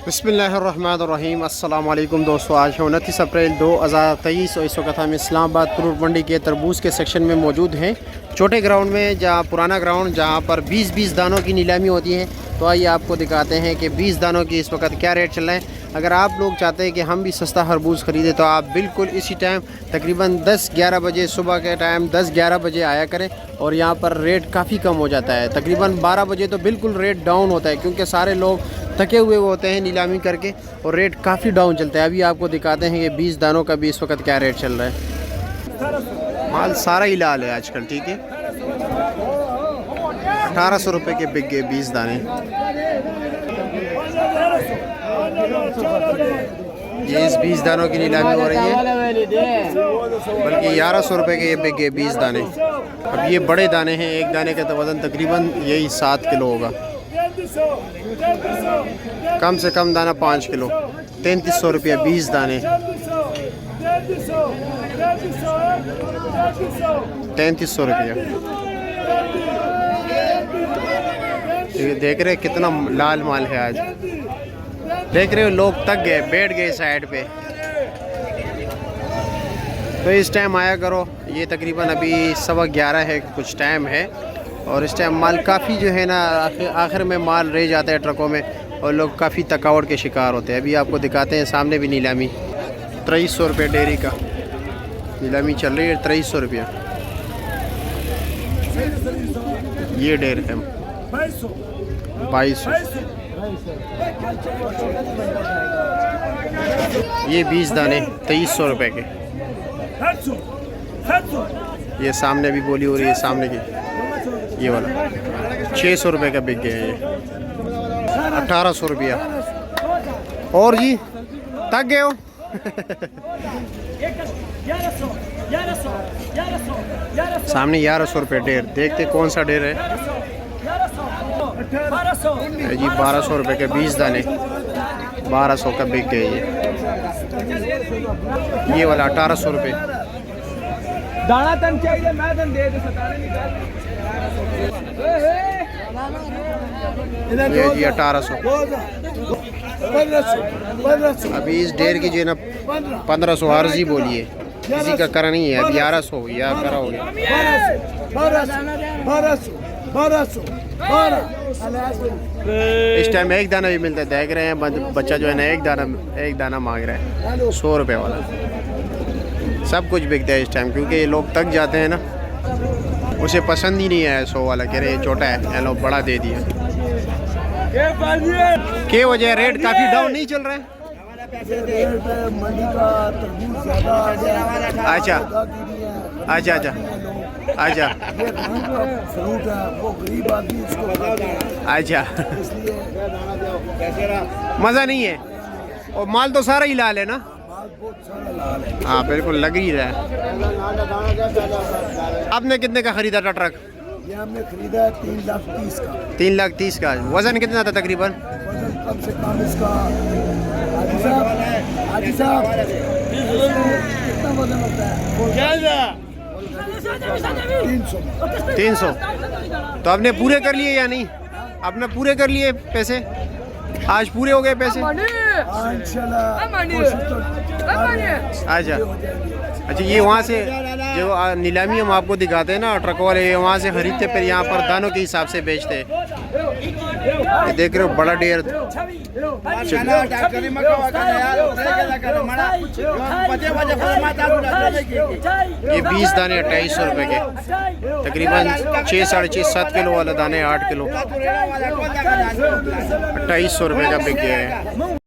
बिस्मिल्लाहिर्रहमानिर्रहीम। अस्सलाम वालेकुम दोस्तों, आज है 29 अप्रैल 2023 और इस वक्त हम इस्लामाबाद फ्रूट मंडी के तरबूज के सेक्शन में मौजूद हैं, छोटे ग्राउंड में, जहां पुराना ग्राउंड जहां पर 20-20 दानों की नीलामी होती है। तो आइए आपको दिखाते हैं कि 20 दानों की इस वक्त क्या रेट चल रहे हैं। अगर आप लोग चाहते हैं कि हम भी सस्ता खरबूज ख़रीदें तो आप बिल्कुल इसी टाइम तकरीबन 10-11 बजे, सुबह के टाइम 10-11 बजे आया करें और यहाँ पर रेट काफ़ी कम हो जाता है। तकरीबन 12 बजे तो बिल्कुल रेट डाउन होता है, क्योंकि सारे लोग थके हुए होते हैं नीलामी करके और रेट काफ़ी डाउन चलता है। अभी आपको दिखाते हैं कि 20 दानों का भी इस वक्त क्या रेट चल रहा है। माल सारा ही लाल है आजकल, ठीक है। 1800 रुपये के बिक गए 20 दाने। ये इस 20 दानों की नीलामी हो रही है, बल्कि 1100 रुपये के ये बिक गए 20 दाने। अब ये बड़े दाने हैं, एक दाने का तो वज़न तकरीबन यही 7 किलो होगा। कम से कम दाना 5 किलो। 3300 रुपये 20 दाने। 3300 रुपये। देख रहे कितना लाल माल है आज। देख रहे हो लोग थक गए, बैठ गए साइड पे। तो इस टाइम आया करो। ये तकरीबन अभी 11:15 है, कुछ टाइम है और इस टाइम माल काफ़ी जो है ना आखिर में माल रह जाता है ट्रकों में और लोग काफ़ी थकावट के शिकार होते हैं। अभी आपको दिखाते हैं सामने भी नीलामी। 2300 रुपये डेयरी का नीलामी चल रही है। 2300 रुपया ये डेयर है। 2200। ये 20 दाने 2300 रुपये के। ये सामने भी बोली हो रही है, सामने की ये वाला 600 रुपये का बिक गया। ये 1800 रुपया। और जी थक गए हो? सामने 1100 रुपये डेर। देखते कौन सा डेर है जी। 1200 रुपये के 20 दाने 1200 का बिक गए। ये वाला 1800 रुपये। दाना तन चाहिए, मैं तन दे दे सताने निकाल। ये जी 1800। अभी इस डेर की जो है ना 1500 अर्जी बोली है, किसी का करा नहीं है। अब 1100 या करा हो गया। इस टाइम एक दाना भी मिलता है। देख रहे हैं बच्चा जो है ना एक दाना मांग रहा है 100 रुपये वाला। सब कुछ बिकता है इस टाइम, क्योंकि ये लोग थक जाते हैं ना। उसे पसंद ही नहीं है 100 वाला, कह रहे छोटा है, ये लोग बड़ा दे दिया। क्या वजह? रेट काफ़ी डाउन नहीं चल रहा है। अच्छा अच्छा अच्छा अच्छा अच्छा। मज़ा नहीं है और माल तो सारा ही लाल है ना। हाँ बिल्कुल लग ही रहा है। आपने कितने का खरीदा था ट्रक? ये हमने खरीदा 3,30,000 का। 3,30,000 का। वज़न कितना था तकरीबन? वजन कम से कम इसका कितना वजन होता है? 300। तो आपने पूरे कर लिए या नहीं? आपने पूरे कर लिए पैसे? आज पूरे हो गए पैसे? अच्छा अच्छा। ये वहाँ से जो नीलामी हम आपको दिखाते हैं ना, ट्रक वाले वहाँ से खरीदते, फिर यहाँ पर दानों के हिसाब से बेचते हैं। देख रहे हो बड़ा डेयर। ये 20 दाने 2800 रुपये के। तकरीबन 6, 6.5, 7 किलो वाला दाने 8 किलो 2800 रुपये का बिक गया है।